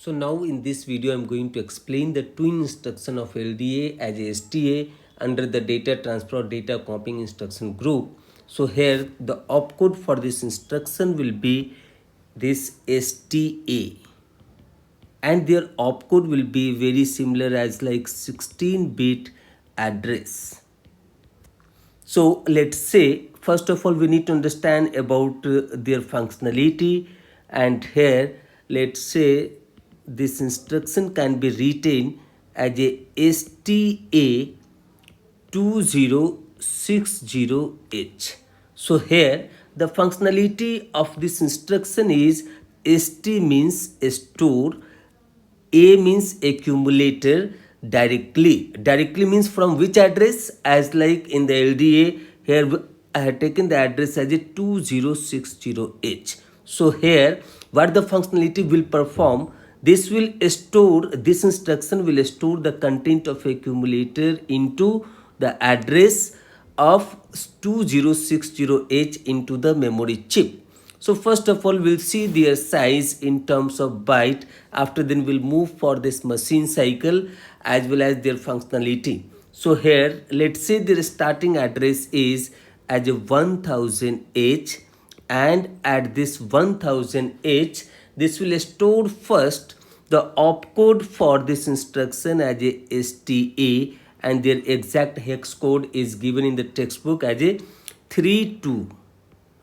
So now in this video I am going to explain the twin instruction of LDA as a STA under the data transfer or data copying instruction group. So here the opcode for this instruction will be this STA, and their opcode will be very similar as like 16-bit address. So let's say first of all we need to understand about their functionality, and here let's say this instruction can be written as a STA 2060H. So here the functionality of this instruction is ST means store, A means accumulator, directly means from which address, as like in the LDA here I have taken the address as a 2060H. So here what the functionality will perform, this instruction will store the content of accumulator into the address of 2060H into the memory chip. So first of all we'll see their size in terms of byte, after then we'll move for this machine cycle as well as their functionality. So here let's say their starting address is as a 1000H, and at this 1000H this will store first the opcode for this instruction as a STA, and their exact hex code is given in the textbook as a 32,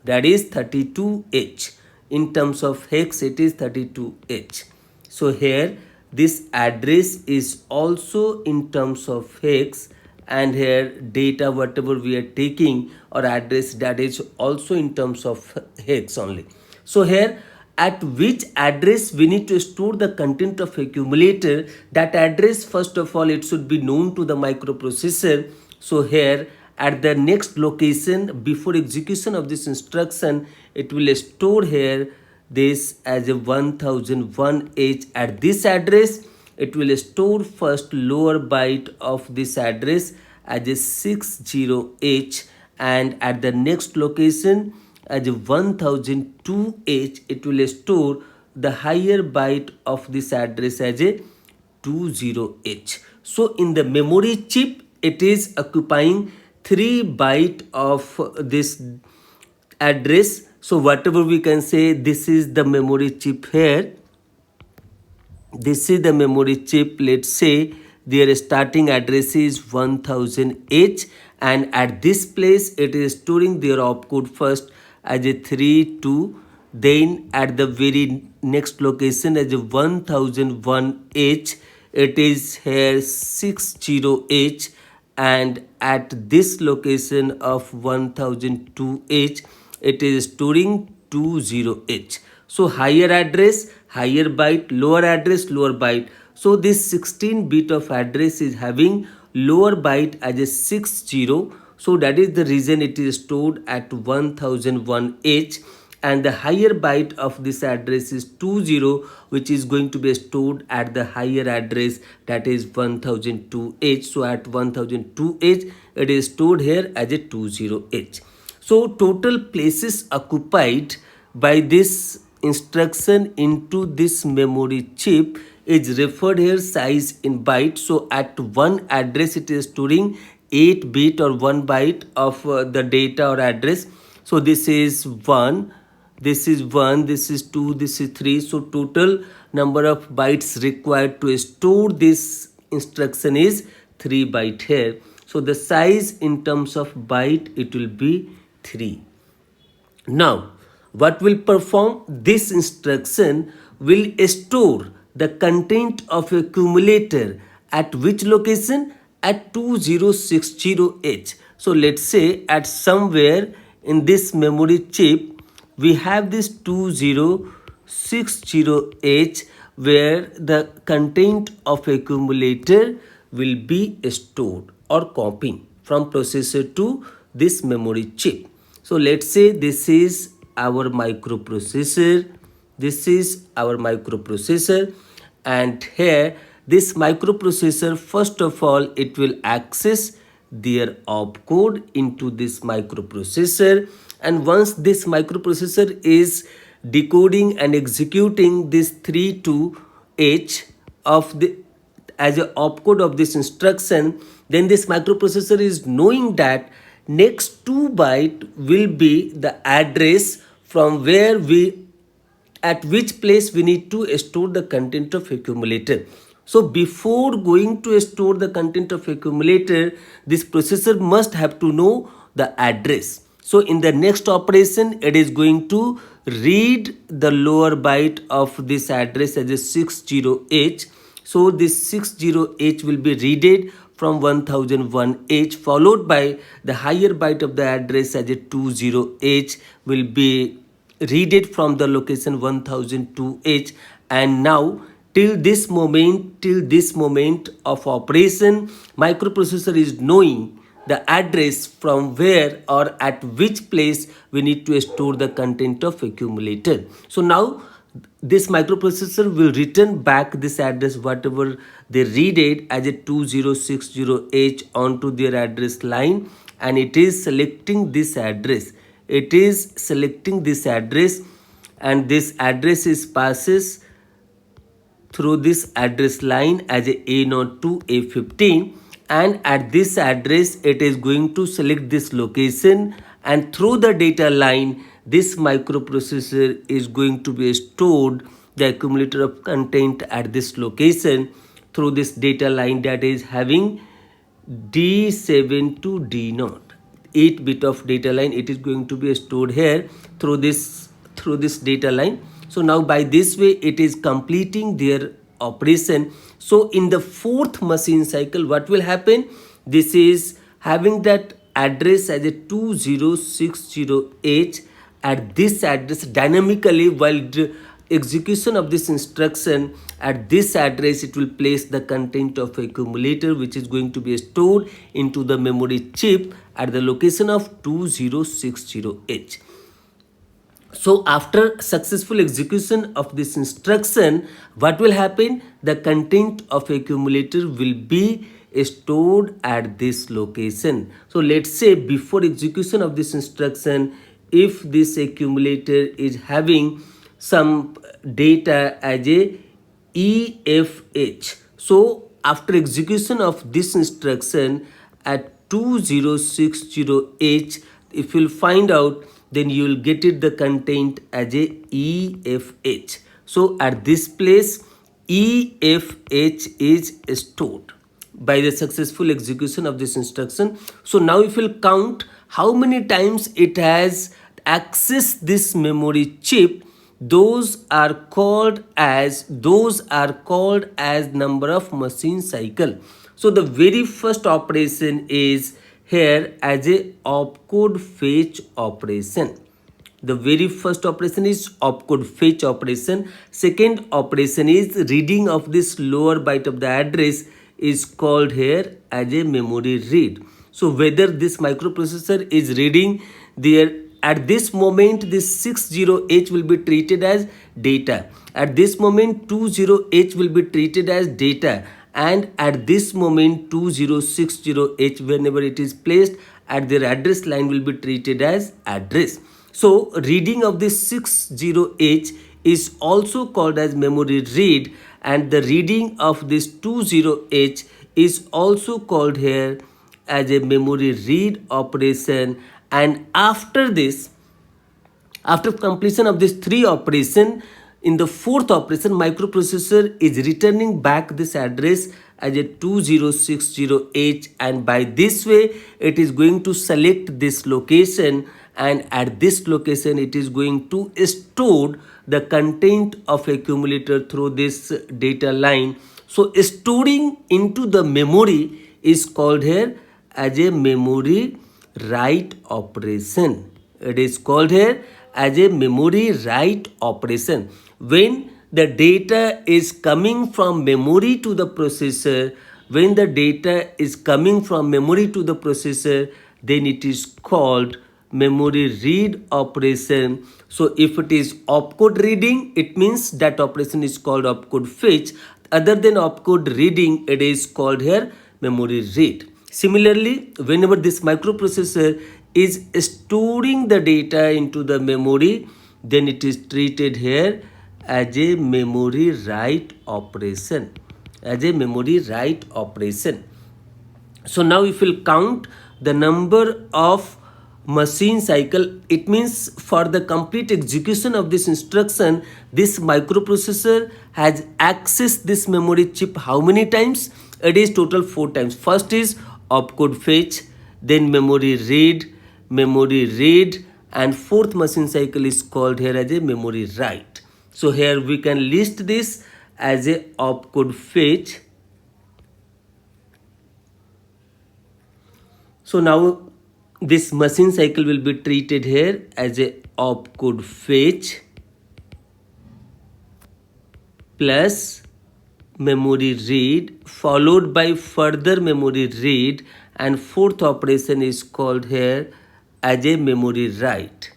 that is 32H. In terms of hex it is 32H. So here this address is also in terms of hex, and here data whatever we are taking or address, that is also in terms of hex only. So here at which address we need to store the content of accumulator, that address first of all it should be known to the microprocessor. So here at the next location before execution of this instruction, it will store here this as a 1001H. At this address it will store first lower byte of this address as a 60H, and at the next location as a 1002H it will store the higher byte of this address as a 20H. So in the memory chip it is occupying 3 byte of this address. So whatever we can say, this is the memory chip here, this is the memory chip. Let's say their starting address is 1000H, and at this place it is storing their opcode first as a 32, then at the very next location as a 1001H it is here 60H, and at this location of 1002H it is storing 20H. So higher address higher byte, lower address lower byte. So this 16-bit of address is having lower byte as a 60, so that is the reason it is stored at 1001H, and the higher byte of this address is 20, which is going to be stored at the higher address, that is 1002H. So at 1002H it is stored here as a 20H. So total places occupied by this instruction into this memory chip is referred here size in byte. So at one address it is storing 8 bit or 1 byte of the data or address. So this is 1, this is 1, this is 2, this is 3. So total number of bytes required to store this instruction is 3 byte here. So the size in terms of byte it will be 3. Now what will perform, this instruction will store the content of accumulator at which location, at 2060H. So let's say at somewhere in this memory chip we have this 2060H where the content of accumulator will be stored or copying from processor to this memory chip. So let's say this is our microprocessor, this is our microprocessor, and here this microprocessor first of all it will access their opcode into this microprocessor, and once this microprocessor is decoding and executing this 3 to 60H of the as a opcode of this instruction, then this microprocessor is knowing that next 2 byte will be the address from where we at which place we need to store the content of accumulator. So before going to store the content of accumulator, this processor must have to know the address. So in the next operation, it is going to read the lower byte of this address as a 60H. So this 60H will be readed from 1001H, followed by the higher byte of the address as a 20H will be read it from the location 1002H. And now till this moment of operation, microprocessor is knowing the address from where or at which place we need to store the content of accumulator. So now this microprocessor will return back this address whatever they read it as a 2060H onto their address line, and it is selecting this address. It is selecting this address, and this address is passes through this address line as a A0 to A15, and at this address it is going to select this location, and through the data line this microprocessor is going to be stored the accumulator of content at this location through this data line that is having D7 to D0. 8 bit of data line it is going to be stored here through this data line. So now by this way it is completing their operation. So in the fourth machine cycle, what will happen? This is having that address as a 2060H at this address dynamically while the execution of this instruction. At this address it will place the content of accumulator which is going to be stored into the memory chip at the location of 2060H. So after successful execution of this instruction, what will happen? The content of accumulator will be stored at this location. So let's say before execution of this instruction, if this accumulator is having some data as a EFH. So after execution of this instruction at 2060H, if you'll find out, then you will get it the content as a EFH. So at this place EFH is stored by the successful execution of this instruction. So now if you'll count how many times it has accessed this memory chip, those are called as number of machine cycle. So the very first operation is here as a opcode fetch operation. The very first operation is opcode fetch operation. Second operation is reading of this lower byte of the address is called here as a memory read. So whether this microprocessor is reading their at this moment this 60H will be treated as data. At this moment 20H will be treated as data, and at this moment 2060H whenever it is placed at their address line will be treated as address. So reading of this 60H is also called as memory read, and the reading of this 20H is also called here as a memory read operation. And after this, after completion of this three operation, in the fourth operation microprocessor is returning back this address as a 2060H, and by this way it is going to select this location, and at this location it is going to store the content of accumulator through this data line. So storing into the memory is called here as a memory write operation. It is called here as a memory write operation. When the data is coming from memory to the processor, then it is called memory read operation. So if it is opcode reading, it means that operation is called opcode fetch. Other than opcode reading, it is called here memory read. Similarly, whenever this microprocessor is storing the data into the memory, then it is treated here as a memory write operation. As a memory write operation. So now if we'll count the number of machine cycle, it means for the complete execution of this instruction, this microprocessor has accessed this memory chip how many times? It is total 4 times. First is opcode fetch, then memory read, and fourth machine cycle is called here as a memory write. So here we can list this as a opcode fetch. So now this machine cycle will be treated here as a opcode fetch plus memory read followed by further memory read, and fourth operation is called here as a memory write.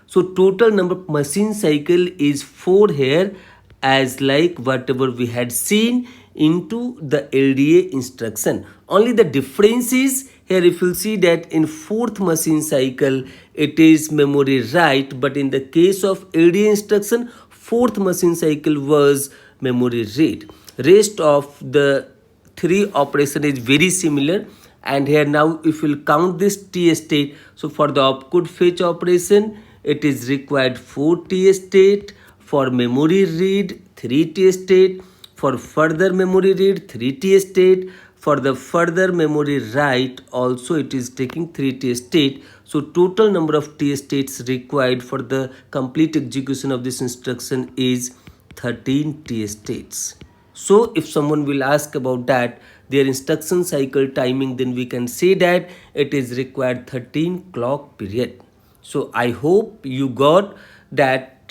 So total number of machine cycle is 4 here, as like whatever we had seen into the LDA instruction. Only the difference is here, if you see that in fourth machine cycle it is memory write, but in the case of LDA instruction, fourth machine cycle was memory read. Rest of the 3 operation is very similar. And here now if we'll count this T state, so for the opcode fetch operation it is required 4 T state, for memory read 3 T state, for further memory read 3 T state, for the further memory write also it is taking 3 T state. So total number of T states required for the complete execution of this instruction is 13 T states. So if someone will ask about that, their instruction cycle timing, then we can say that it is required 13 clock period. So I hope you got that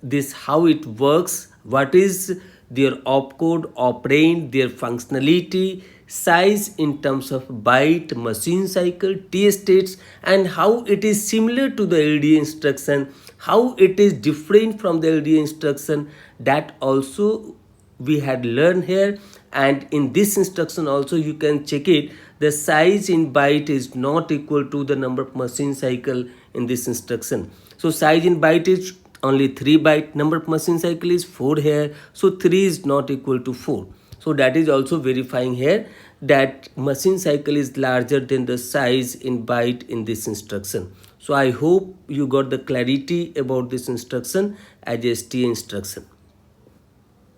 this how it works, what is their opcode, operand, their functionality, size in terms of byte, machine cycle, T states, and how it is similar to the LDA instruction, how it is different from the LDA instruction, that also we had learned here. And in this instruction also you can check it, the size in byte is not equal to the number of machine cycle in this instruction. So size in byte is only 3 byte, number of machine cycle is 4 here, so 3 is not equal to 4. So that is also verifying here that machine cycle is larger than the size in byte in this instruction. So I hope you got the clarity about this instruction as a STA instruction.